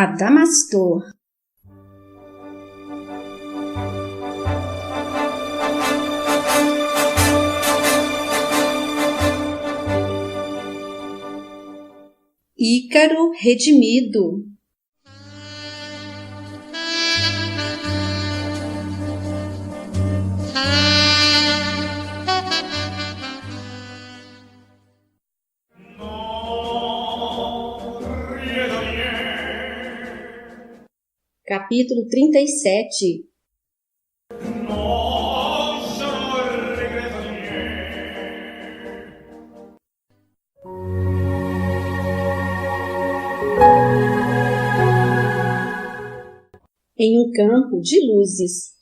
Adamastor. Ícaro redimido. Capítulo 37. Em um campo de luzes.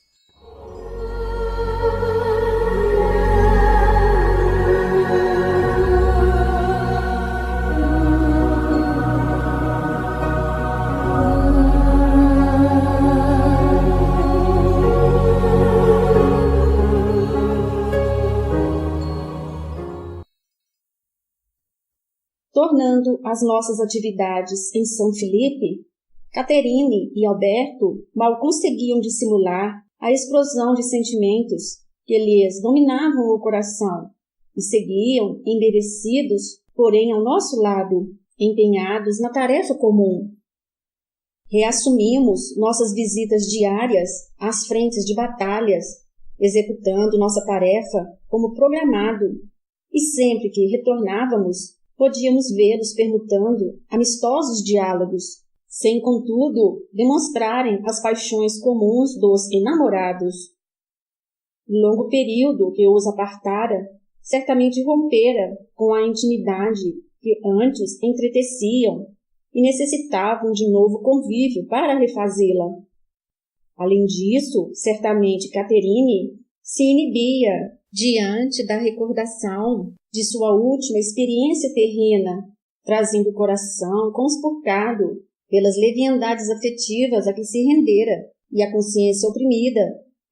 Tornando as nossas atividades em São Felipe, Caterine e Alberto mal conseguiam dissimular a explosão de sentimentos que lhes dominavam o coração e seguiam embevecidos, porém ao nosso lado, empenhados na tarefa comum. Reassumimos nossas visitas diárias às frentes de batalhas, executando nossa tarefa como programado, e sempre que retornávamos, podíamos vê-los permutando amistosos diálogos, sem, contudo, demonstrarem as paixões comuns dos enamorados. O longo período que os apartara certamente rompera com a intimidade que antes entreteciam e necessitavam de novo convívio para refazê-la. Além disso, certamente Caterine se inibia diante da recordação de sua última experiência terrena, trazendo o coração conspurcado pelas leviandades afetivas a que se rendera e a consciência oprimida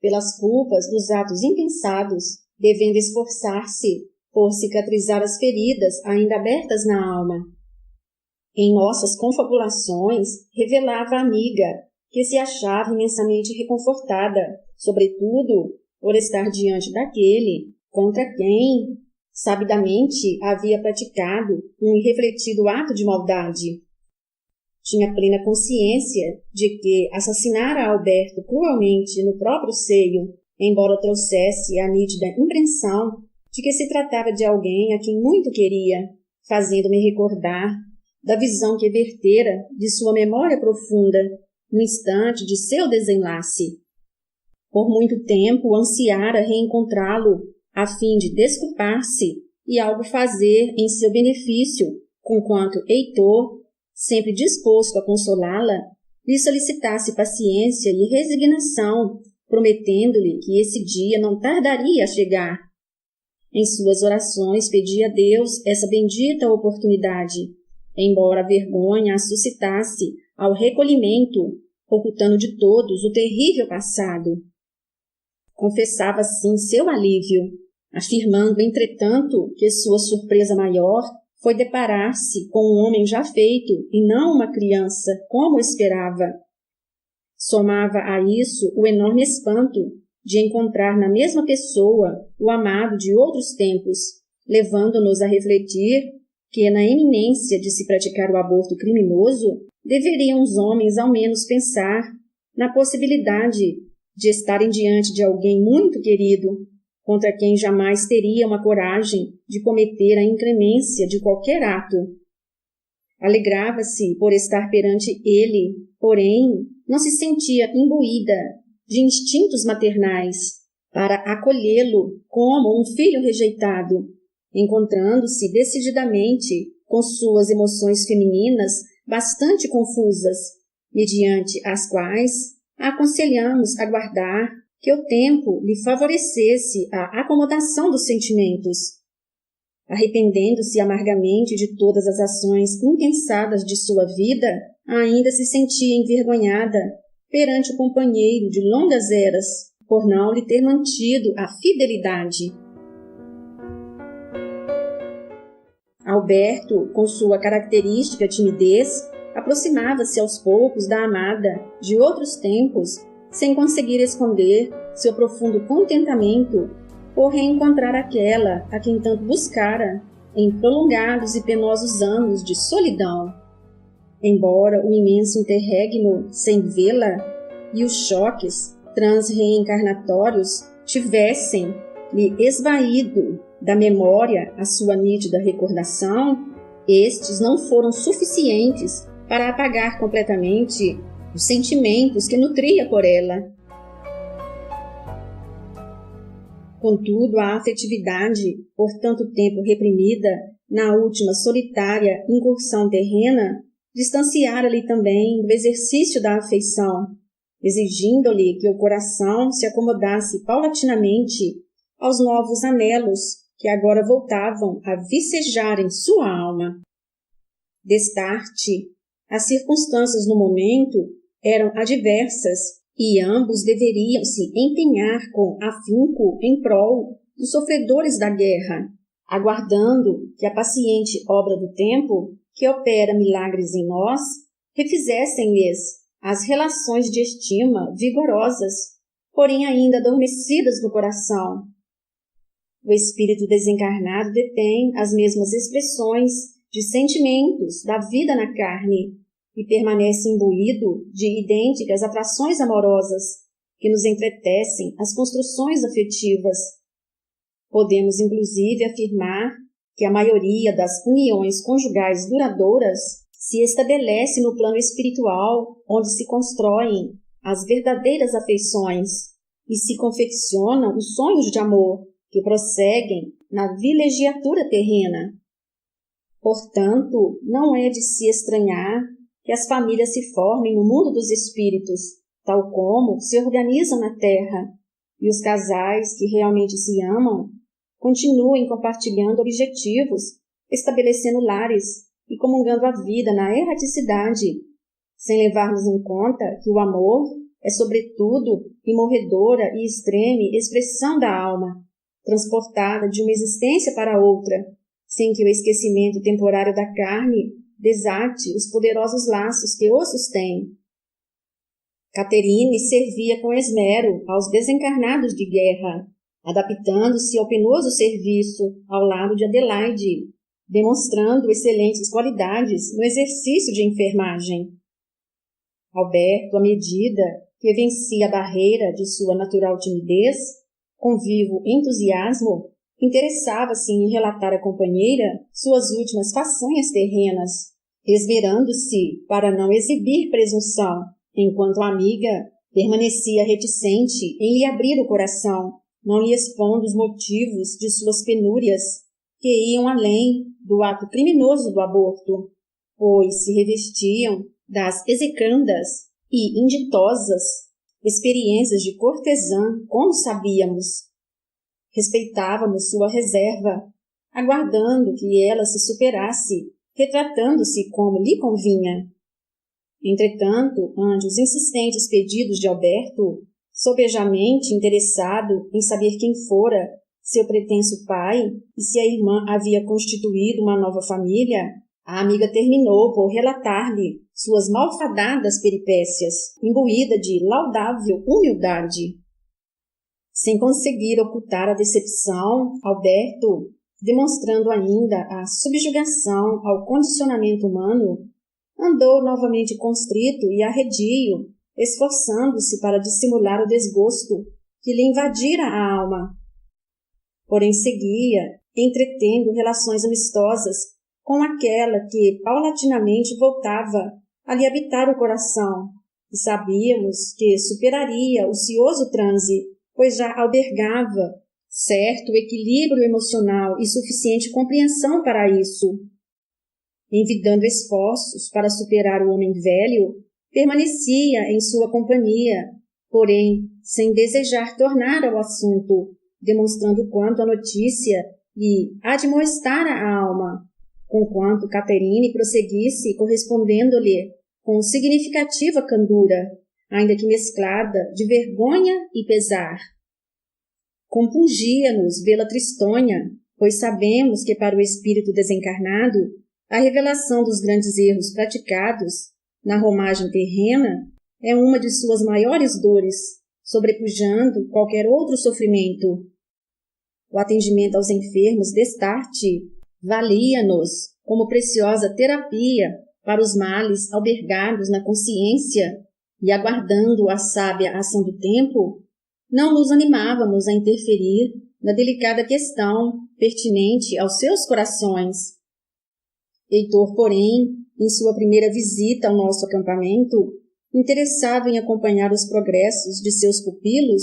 pelas culpas dos atos impensados, devendo esforçar-se por cicatrizar as feridas ainda abertas na alma. Em nossas confabulações, revelava a amiga que se achava imensamente reconfortada, sobretudo por estar diante daquele contra quem, sabidamente, havia praticado um irrefletido ato de maldade. Tinha plena consciência de que assassinara Alberto cruelmente no próprio seio, embora trouxesse a nítida impressão de que se tratava de alguém a quem muito queria, fazendo-me recordar da visão que vertera de sua memória profunda no instante de seu desenlace. Por muito tempo ansiara reencontrá-lo, a fim de desculpar-se e algo fazer em seu benefício, conquanto Heitor, sempre disposto a consolá-la, lhe solicitasse paciência e resignação, prometendo-lhe que esse dia não tardaria a chegar. Em suas orações pedia a Deus essa bendita oportunidade, embora a vergonha a suscitasse ao recolhimento, ocultando de todos o terrível passado. Confessava assim seu alívio, afirmando, entretanto, que sua surpresa maior foi deparar-se com um homem já feito e não uma criança, como esperava. Somava a isso o enorme espanto de encontrar na mesma pessoa o amado de outros tempos, levando-nos a refletir que, na iminência de se praticar o aborto criminoso, deveriam os homens ao menos pensar na possibilidade de estarem diante de alguém muito querido, contra quem jamais teriam a coragem de cometer a incremência de qualquer ato. Alegrava-se por estar perante ele, porém não se sentia imbuída de instintos maternais para acolhê-lo como um filho rejeitado, encontrando-se decididamente com suas emoções femininas bastante confusas, mediante as quais aconselhamos aguardar que o tempo lhe favorecesse a acomodação dos sentimentos. Arrependendo-se amargamente de todas as ações impensadas de sua vida, ainda se sentia envergonhada perante o companheiro de longas eras, por não lhe ter mantido a fidelidade. Alberto, com sua característica timidez, aproximava-se aos poucos da amada de outros tempos, sem conseguir esconder seu profundo contentamento por reencontrar aquela a quem tanto buscara em prolongados e penosos anos de solidão. Embora o imenso interregno sem vê-la e os choques transreencarnatórios tivessem lhe esvaído da memória a sua nítida recordação, estes não foram suficientes para apagar completamente os sentimentos que nutria por ela. Contudo, a afetividade, por tanto tempo reprimida na última solitária incursão terrena, distanciara-lhe também do exercício da afeição, exigindo-lhe que o coração se acomodasse paulatinamente aos novos anelos que agora voltavam a vicejar em sua alma. Destarte, as circunstâncias no momento eram adversas e ambos deveriam se empenhar com afinco em prol dos sofredores da guerra, aguardando que a paciente obra do tempo, que opera milagres em nós, refizessem-lhes as relações de estima vigorosas, porém ainda adormecidas no coração. O espírito desencarnado detém as mesmas expressões de sentimentos da vida na carne e permanece imbuído de idênticas atrações amorosas que nos entretecem as construções afetivas. Podemos, inclusive, afirmar que a maioria das uniões conjugais duradouras se estabelece no plano espiritual, onde se constroem as verdadeiras afeições e se confeccionam os sonhos de amor que prosseguem na vilegiatura terrena. Portanto, não é de se estranhar que as famílias se formem no mundo dos espíritos, tal como se organizam na Terra, e os casais que realmente se amam continuem compartilhando objetivos, estabelecendo lares e comungando a vida na erraticidade, sem levarmos em conta que o amor é, sobretudo, imorredora e extreme expressão da alma, transportada de uma existência para outra, sem que o esquecimento temporário da carne desate os poderosos laços que o sustêm. Caterine servia com esmero aos desencarnados de guerra, adaptando-se ao penoso serviço ao lado de Adelaide, demonstrando excelentes qualidades no exercício de enfermagem. Alberto, à medida que vencia a barreira de sua natural timidez, com vivo entusiasmo, interessava-se em relatar à companheira suas últimas façanhas terrenas, esmerando-se para não exibir presunção, enquanto a amiga permanecia reticente em lhe abrir o coração, não lhe expondo os motivos de suas penúrias, que iam além do ato criminoso do aborto, pois se revestiam das execrandas e inditosas experiências de cortesã, como sabíamos. Respeitávamos sua reserva, aguardando que ela se superasse, retratando-se como lhe convinha. Entretanto, ante os insistentes pedidos de Alberto, sobejamente interessado em saber quem fora seu pretenso pai e se a irmã havia constituído uma nova família, a amiga terminou por relatar-lhe suas malfadadas peripécias, imbuída de laudável humildade. Sem conseguir ocultar a decepção, Alberto, demonstrando ainda a subjugação ao condicionamento humano, andou novamente constrito e arredio, esforçando-se para dissimular o desgosto que lhe invadira a alma. Porém seguia, entretendo relações amistosas com aquela que paulatinamente voltava a lhe habitar o coração, e sabíamos que superaria o cioso transe, pois já albergava certo equilíbrio emocional e suficiente compreensão para isso. Envidando esforços para superar o homem velho, permanecia em sua companhia, porém sem desejar tornar ao assunto, demonstrando quanto a notícia lhe admoestara a alma, conquanto Caterine prosseguisse correspondendo-lhe com significativa candura, ainda que mesclada de vergonha e pesar. Compungia-nos vê-la tristonha, pois sabemos que para o espírito desencarnado A revelação dos grandes erros praticados na romagem terrena é uma de suas maiores dores, sobrepujando qualquer outro sofrimento. O atendimento aos enfermos destarte valia-nos como preciosa terapia para os males albergados na consciência e, aguardando a sábia ação do tempo, não nos animávamos a interferir na delicada questão pertinente aos seus corações. Heitor, porém, em sua primeira visita ao nosso acampamento, interessado em acompanhar os progressos de seus pupilos,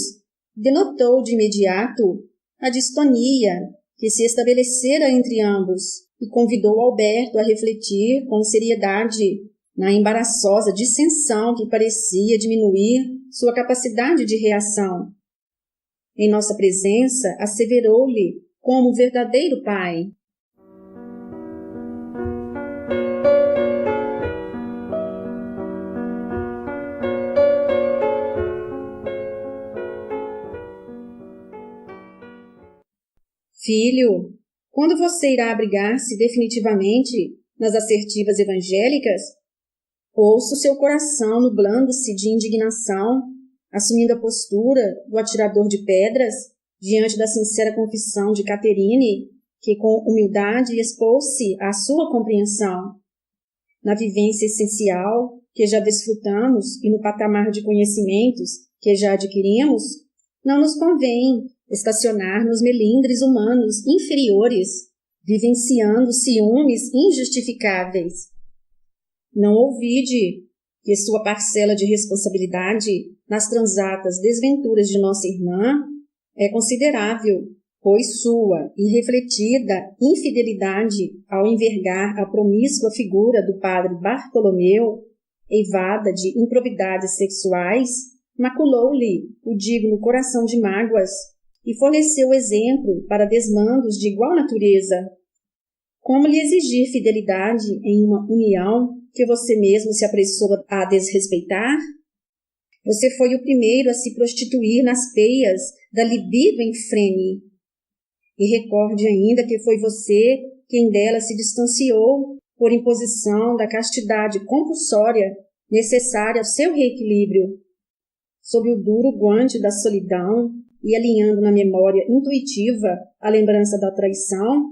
denotou de imediato a distonia que se estabelecera entre ambos e convidou Alberto a refletir com seriedade na embaraçosa dissensão que parecia diminuir sua capacidade de reação. Em nossa presença, asseverou-lhe como um verdadeiro pai: Filho, quando você irá abrigar-se definitivamente nas assertivas evangélicas? Ouço seu coração nublando-se de indignação, assumindo a postura do atirador de pedras diante da sincera confissão de Caterine, que com humildade expôs-se à sua compreensão. Na vivência essencial que já desfrutamos e no patamar de conhecimentos que já adquirimos, não nos convém estacionar nos melindres humanos inferiores, vivenciando ciúmes injustificáveis. Não ouvide que sua parcela de responsabilidade nas transatas desventuras de nossa irmã é considerável, pois sua irrefletida infidelidade ao envergar a promíscua figura do padre Bartolomeu, eivada de improbidades sexuais, maculou-lhe o digno coração de mágoas e forneceu exemplo para desmandos de igual natureza. Como lhe exigir fidelidade em uma união que você mesmo se apressou a desrespeitar? Você foi o primeiro a se prostituir nas peias da libido enfrene. E recorde ainda que foi você quem dela se distanciou por imposição da castidade compulsória necessária ao seu reequilíbrio. Sob o duro guante da solidão e alinhando na memória intuitiva a lembrança da traição,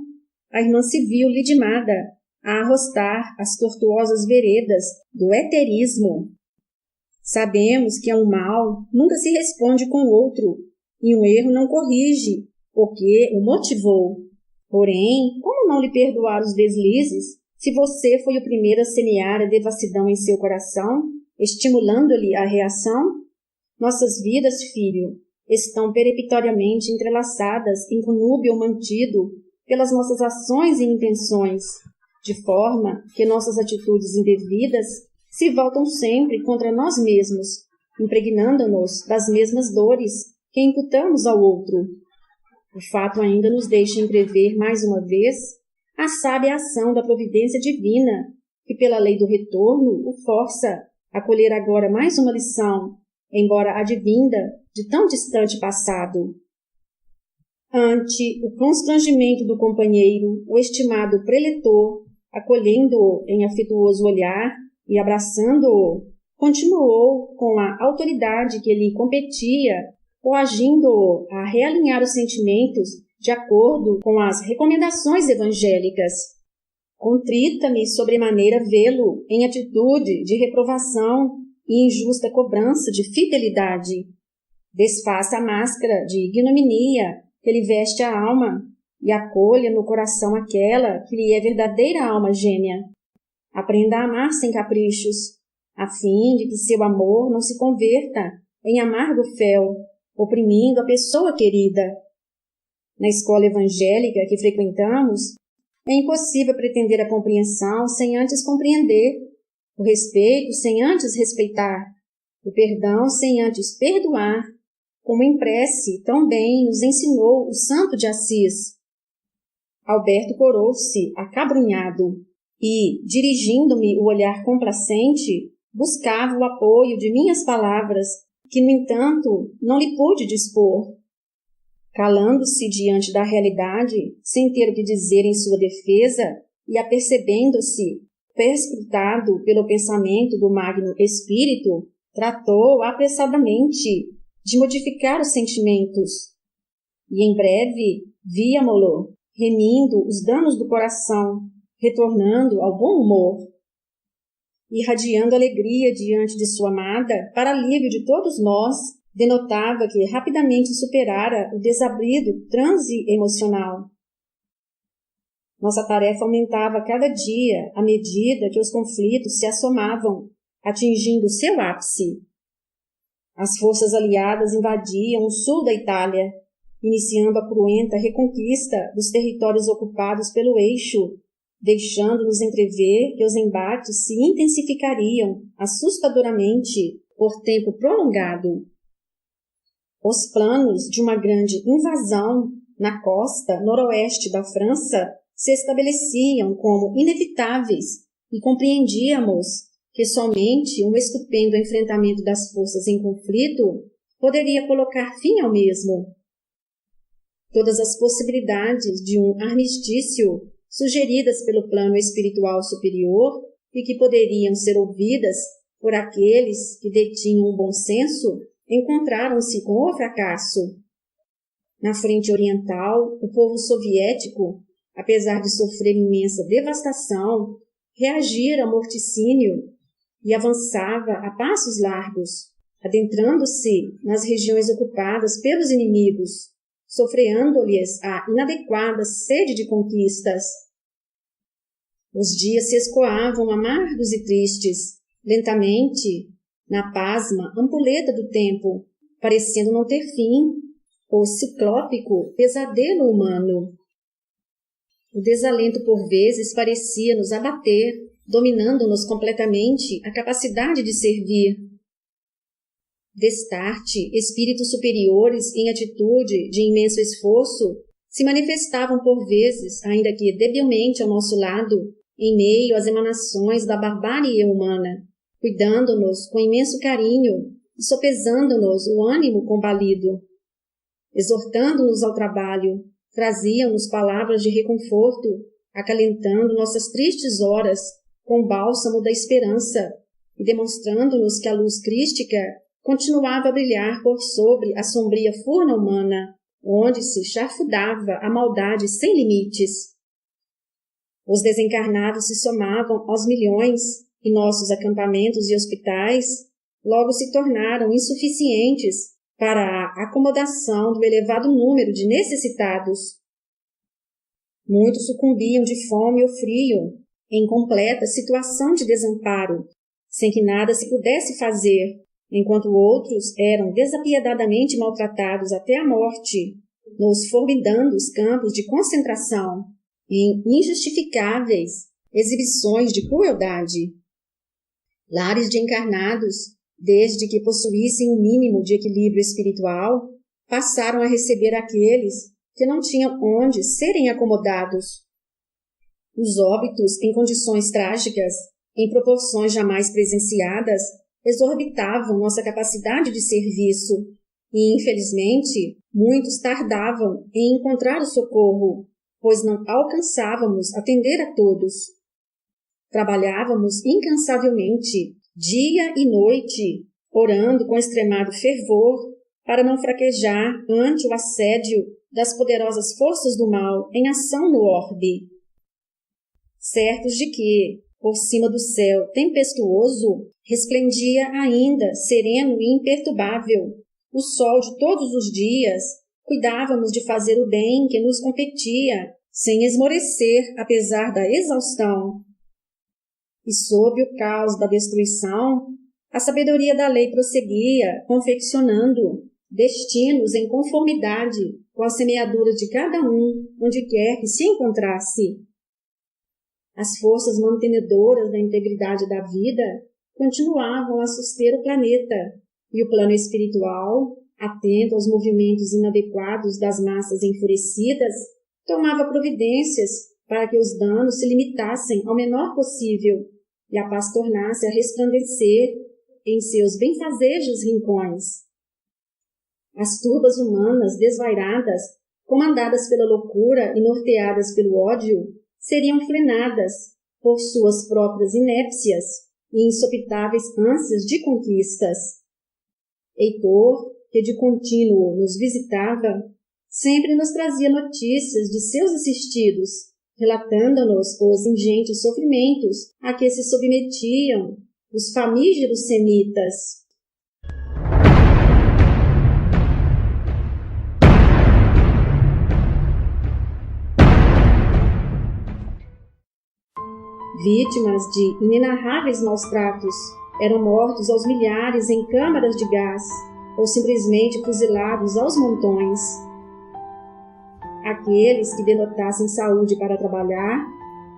a irmã se viu lidimada a arrostar as tortuosas veredas do heterismo. Sabemos que a um mal nunca se responde com outro, e um erro não corrige, porque o motivou. Porém, como não lhe perdoar os deslizes, se você foi o primeiro a semear a devassidão em seu coração, estimulando-lhe a reação? Nossas vidas, filho, estão peremptoriamente entrelaçadas em conúbio mantido pelas nossas ações e intenções, de forma que nossas atitudes indevidas se voltam sempre contra nós mesmos, impregnando-nos das mesmas dores que imputamos ao outro. O fato ainda nos deixa entrever mais uma vez a sábia ação da providência divina, que pela lei do retorno o força a colher agora mais uma lição, embora advinda de tão distante passado. Ante o constrangimento do companheiro, o estimado preletor, acolhendo-o em afetuoso olhar e abraçando-o, continuou com a autoridade que lhe competia, coagindo-o a realinhar os sentimentos de acordo com as recomendações evangélicas. Contrita-me sobremaneira vê-lo em atitude de reprovação e injusta cobrança de fidelidade. Desfaça a máscara de ignominia que lhe veste a alma e acolha no coração aquela que lhe é verdadeira alma gêmea. Aprenda a amar sem caprichos, a fim de que seu amor não se converta em amargo fel, oprimindo a pessoa querida. Na escola evangélica que frequentamos, é impossível pretender a compreensão sem antes compreender, o respeito sem antes respeitar, o perdão sem antes perdoar, como em prece tão bem nos ensinou o santo de Assis. Alberto corou-se acabrunhado e, dirigindo-me o olhar complacente, buscava o apoio de minhas palavras, que, no entanto, não lhe pude dispor. Calando-se diante da realidade, sem ter o que dizer em sua defesa, e apercebendo-se perscrutado pelo pensamento do Magno Espírito, tratou apressadamente de modificar os sentimentos, e em breve víamo-lo remindo os danos do coração, retornando ao bom humor, irradiando alegria diante de sua amada, para alívio de todos nós, denotava que rapidamente superara o desabrido transe emocional. Nossa tarefa aumentava a cada dia, à medida que os conflitos se assomavam, atingindo seu ápice. As forças aliadas invadiam o sul da Itália, iniciando a cruenta reconquista dos territórios ocupados pelo eixo, deixando-nos entrever que os embates se intensificariam assustadoramente por tempo prolongado. Os planos de uma grande invasão na costa noroeste da França se estabeleciam como inevitáveis e compreendíamos que somente um estupendo enfrentamento das forças em conflito poderia colocar fim ao mesmo. Todas as possibilidades de um armistício sugeridas pelo plano espiritual superior e que poderiam ser ouvidas por aqueles que detinham o bom senso encontraram-se com o fracasso. Na frente oriental, o povo soviético, apesar de sofrer imensa devastação, reagira ao morticínio e avançava a passos largos, adentrando-se nas regiões ocupadas pelos inimigos, sofreando-lhes a inadequada sede de conquistas. Os dias se escoavam amargos e tristes, lentamente, na pasma ampulheta do tempo, parecendo não ter fim, o ciclópico pesadelo humano. O desalento por vezes parecia nos abater, dominando-nos completamente a capacidade de servir. Destarte, espíritos superiores em atitude de imenso esforço se manifestavam por vezes, ainda que debilmente ao nosso lado, em meio às emanações da barbárie humana, cuidando-nos com imenso carinho e sopesando-nos o ânimo combalido. Exortando-nos ao trabalho, traziam-nos palavras de reconforto, acalentando nossas tristes horas com o bálsamo da esperança e demonstrando-nos que a luz crística continuava a brilhar por sobre a sombria furna humana, onde se chafurdava a maldade sem limites. Os desencarnados se somavam aos milhões e nossos acampamentos e hospitais logo se tornaram insuficientes para a acomodação do elevado número de necessitados. Muitos sucumbiam de fome ou frio, em completa situação de desamparo, sem que nada se pudesse fazer, enquanto outros eram desapiedadamente maltratados até a morte, nos formidandos campos de concentração, em injustificáveis exibições de crueldade. Lares de encarnados, desde que possuíssem um mínimo de equilíbrio espiritual, passaram a receber aqueles que não tinham onde serem acomodados. Os óbitos em condições trágicas, em proporções jamais presenciadas, exorbitavam nossa capacidade de serviço e, infelizmente, muitos tardavam em encontrar o socorro, pois não alcançávamos atender a todos. Trabalhávamos incansavelmente, dia e noite, orando com extremado fervor para não fraquejar ante o assédio das poderosas forças do mal em ação no orbe. Certos de que, por cima do céu tempestuoso, resplendia ainda, sereno e imperturbável, o sol de todos os dias, cuidávamos de fazer o bem que nos competia, sem esmorecer apesar da exaustão. E sob o caos da destruição, a sabedoria da lei prosseguia, confeccionando destinos em conformidade com a semeadura de cada um, onde quer que se encontrasse. As forças mantenedoras da integridade da vida continuavam a suster o planeta, e o plano espiritual, atento aos movimentos inadequados das massas enfurecidas, tomava providências para que os danos se limitassem ao menor possível e a paz tornasse a resplandecer em seus benfazejos rincões. As turbas humanas desvairadas, comandadas pela loucura e norteadas pelo ódio, seriam frenadas por suas próprias inépcias e insopitáveis ânsias de conquistas. Heitor, que de contínuo nos visitava, sempre nos trazia notícias de seus assistidos, relatando-nos os ingentes sofrimentos a que se submetiam os famígeros semitas. Vítimas de inenarráveis maus-tratos, eram mortos aos milhares em câmaras de gás ou simplesmente fuzilados aos montões. Aqueles que denotassem saúde para trabalhar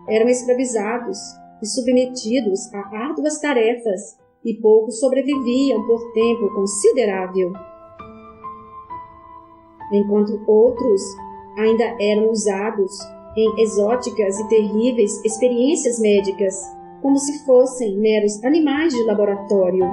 eram escravizados e submetidos a árduas tarefas e poucos sobreviviam por tempo considerável, enquanto outros ainda eram usados em exóticas e terríveis experiências médicas, como se fossem meros animais de laboratório.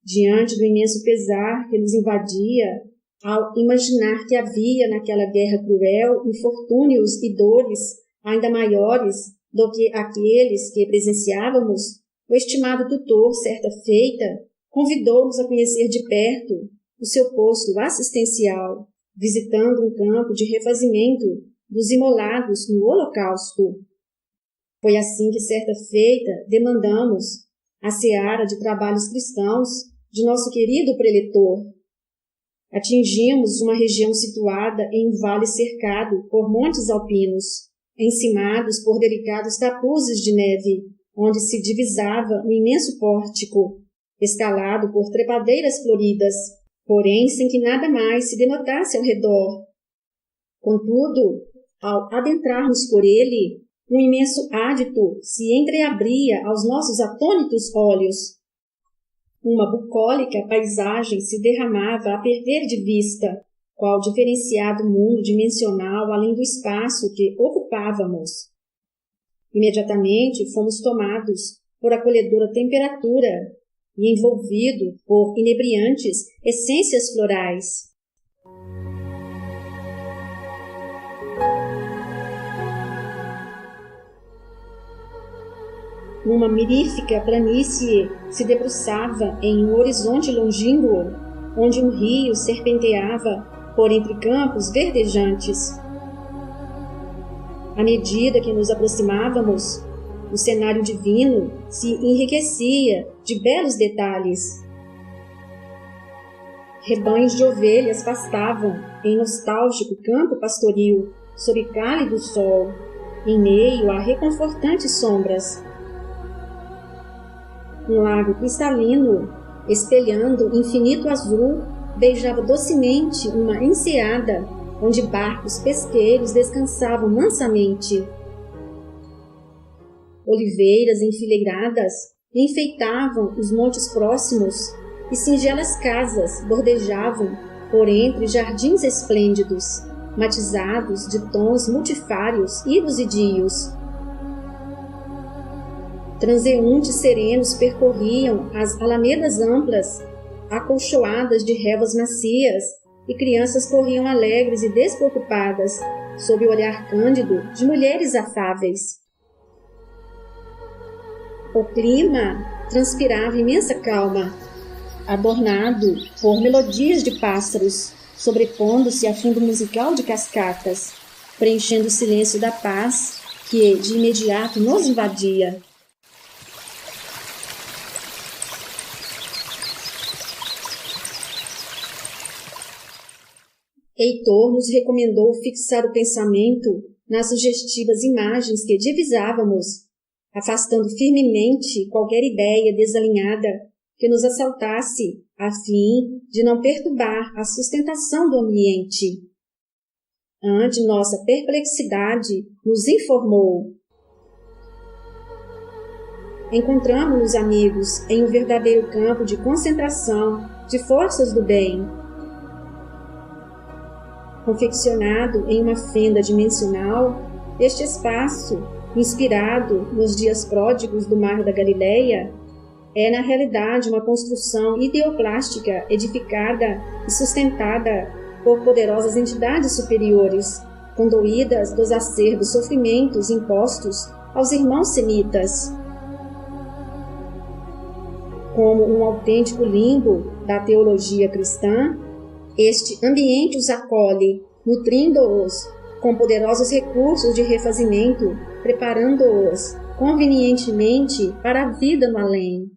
Diante do imenso pesar que nos invadia, ao imaginar que havia naquela guerra cruel infortúnios e dores ainda maiores do que aqueles que presenciávamos, o estimado tutor, certa feita, convidou-nos a conhecer de perto o seu posto assistencial, visitando um campo de refazimento dos imolados no Holocausto. Foi assim que, certa feita, demandamos a seara de trabalhos cristãos de nosso querido preletor. Atingimos uma região situada em um vale cercado por montes alpinos, encimados por delicados capuzes de neve, onde se divisava um imenso pórtico, escalado por trepadeiras floridas, porém sem que nada mais se denotasse ao redor. Contudo, ao adentrarmos por ele, um imenso ádito se entreabria aos nossos atônitos olhos. Uma bucólica paisagem se derramava a perder de vista, qual diferenciado mundo dimensional além do espaço que ocupávamos. Imediatamente fomos tomados por acolhedora temperatura e envolvido por inebriantes essências florais. Uma mirífica planície se debruçava em um horizonte longínquo, onde um rio serpenteava por entre campos verdejantes. À medida que nos aproximávamos, o cenário divino se enriquecia de belos detalhes. Rebanhos de ovelhas pastavam em nostálgico campo pastoril, sob cálido sol, em meio a reconfortantes sombras. Um lago cristalino, espelhando infinito azul, beijava docemente uma enseada, onde barcos pesqueiros descansavam mansamente. Oliveiras enfileiradas enfeitavam os montes próximos e singelas casas bordejavam por entre jardins esplêndidos, matizados de tons multifários e luzidios. Transeuntes serenos percorriam as alamedas amplas, acolchoadas de relvas macias, e crianças corriam alegres e despreocupadas, sob o olhar cândido de mulheres afáveis. O clima transpirava imensa calma, adornado por melodias de pássaros, sobrepondo-se a fundo musical de cascatas, preenchendo o silêncio da paz que de imediato nos invadia. Heitor nos recomendou fixar o pensamento nas sugestivas imagens que divisávamos, afastando firmemente qualquer ideia desalinhada que nos assaltasse, a fim de não perturbar a sustentação do ambiente. Ante nossa perplexidade, nos informou: encontramos-nos, amigos, em um verdadeiro campo de concentração de forças do bem. Confeccionado em uma fenda dimensional, este espaço, inspirado nos dias pródigos do Mar da Galileia, é na realidade uma construção ideoplástica edificada e sustentada por poderosas entidades superiores, condoídas dos acerbos sofrimentos impostos aos irmãos semitas. Como um autêntico limbo da teologia cristã, este ambiente os acolhe, nutrindo-os com poderosos recursos de refazimento, preparando-os convenientemente para a vida no além.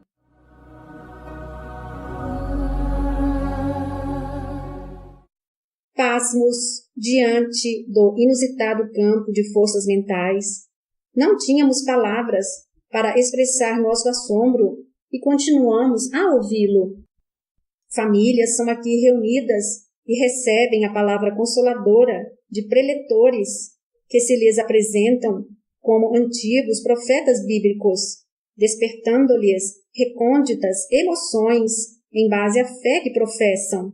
Pasmos diante do inusitado campo de forças mentais. Não tínhamos palavras para expressar nosso assombro e continuamos a ouvi-lo. Famílias são aqui reunidas e recebem a palavra consoladora de preletores que se lhes apresentam como antigos profetas bíblicos, despertando-lhes recônditas emoções em base à fé que professam.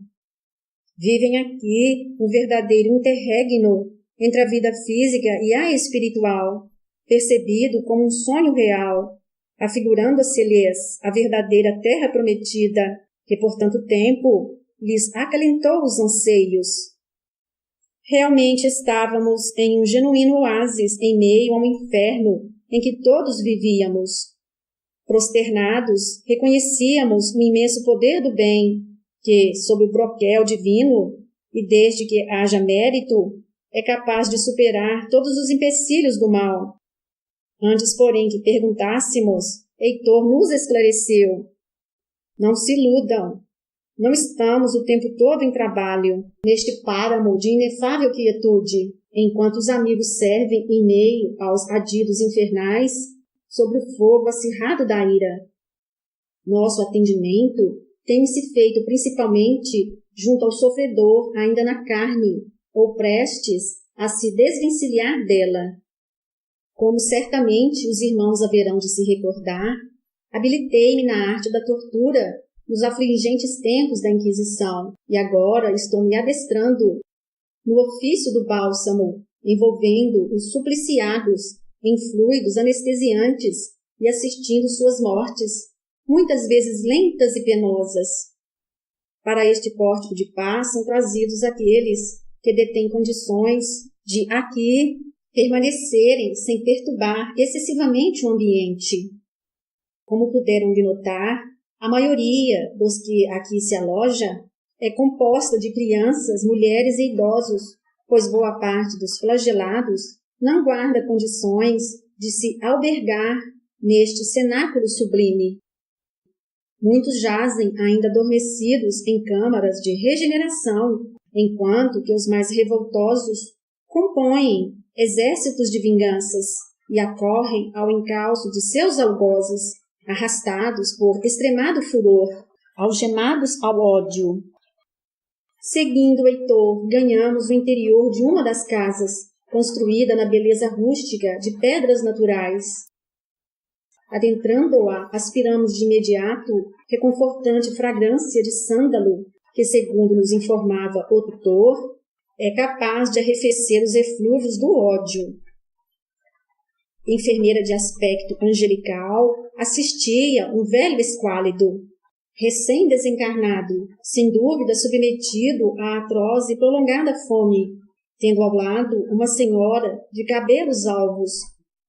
Vivem aqui um verdadeiro interregno entre a vida física e a espiritual, percebido como um sonho real, afigurando-se-lhes a verdadeira terra prometida, que por tanto tempo lhes acalentou os anseios. Realmente estávamos em um genuíno oásis em meio a um inferno em que todos vivíamos. Prosternados, reconhecíamos o imenso poder do bem, que, sob o broquel divino, e desde que haja mérito, é capaz de superar todos os empecilhos do mal. Antes, porém, que perguntássemos, Heitor nos esclareceu. Não se iludam. Não estamos o tempo todo em trabalho, neste páramo de inefável quietude, enquanto os amigos servem em meio aos adidos infernais, sob o fogo acirrado da ira. Nosso atendimento tem-se feito principalmente junto ao sofredor ainda na carne, ou prestes a se desvencilhar dela. Como certamente os irmãos haverão de se recordar, habilitei-me na arte da tortura nos afligentes tempos da Inquisição, e agora estou me adestrando no ofício do bálsamo, envolvendo os supliciados em fluidos anestesiantes e assistindo suas mortes, muitas vezes lentas e penosas. Para este pórtico de paz são trazidos aqueles que detêm condições de aqui permanecerem sem perturbar excessivamente o ambiente. Como puderam de notar, a maioria dos que aqui se aloja é composta de crianças, mulheres e idosos, pois boa parte dos flagelados não guarda condições de se albergar neste cenáculo sublime. Muitos jazem ainda adormecidos em câmaras de regeneração, enquanto que os mais revoltosos compõem exércitos de vinganças e acorrem ao encalço de seus algozes, arrastados por extremado furor, algemados ao ódio. Seguindo Heitor, ganhamos o interior de uma das casas, construída na beleza rústica de pedras naturais. Adentrando-a, aspiramos de imediato reconfortante fragrância de sândalo, que, segundo nos informava o tutor, é capaz de arrefecer os eflúvios do ódio. Enfermeira de aspecto angelical, assistia um velho esquálido, recém-desencarnado, sem dúvida submetido à atroz e prolongada fome, tendo ao lado uma senhora de cabelos alvos,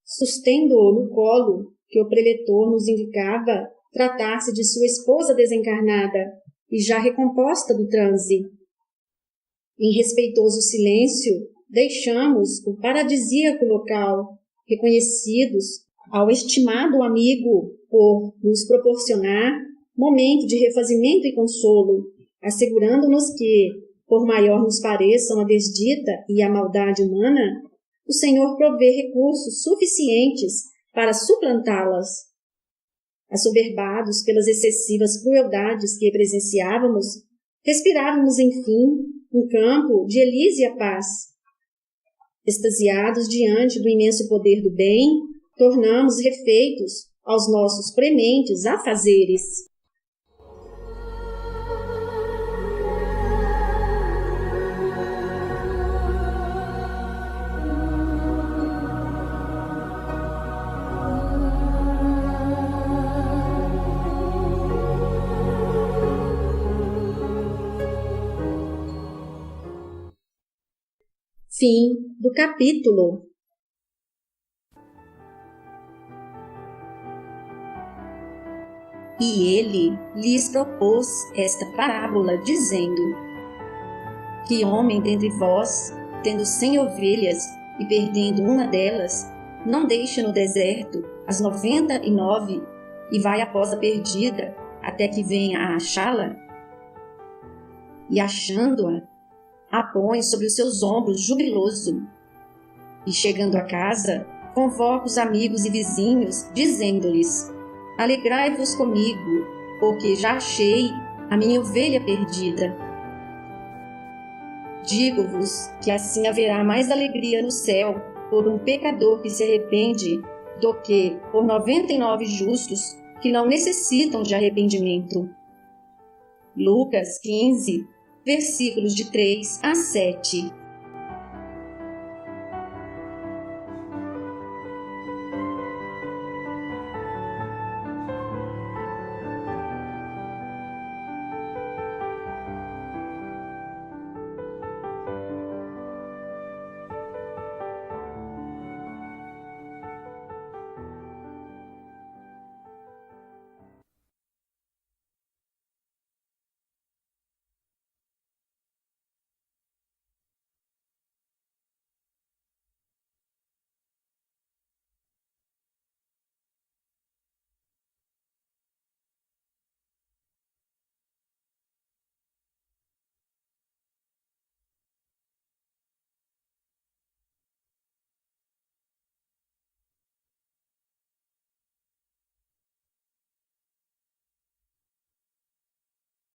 sustendo-o no colo, que o preletor nos indicava tratar-se de sua esposa desencarnada e já recomposta do transe. Em respeitoso silêncio, deixamos o paradisíaco local, reconhecidos ao estimado amigo por nos proporcionar momento de refazimento e consolo, assegurando-nos que, por maior nos pareçam a desdita e a maldade humana, o Senhor provê recursos suficientes para suplantá-las. Assoberbados pelas excessivas crueldades que presenciávamos, respirávamos, enfim, um campo de elísia paz. Extasiados diante do imenso poder do bem, tornamos refeitos aos nossos prementes afazeres. Fim do capítulo. E ele lhes propôs esta parábola, dizendo: Que homem dentre vós, tendo 100 ovelhas e perdendo uma delas, não deixa no deserto as 99 e vai após a perdida, até que venha a achá-la? E achando-a, a põe sobre os seus ombros jubiloso. E chegando a casa, convoca os amigos e vizinhos, dizendo-lhes: Alegrai-vos comigo, porque já achei a minha ovelha perdida. Digo-vos que assim haverá mais alegria no céu por um pecador que se arrepende do que por 99 justos que não necessitam de arrependimento. Lucas 15, versículos de 3 a 7.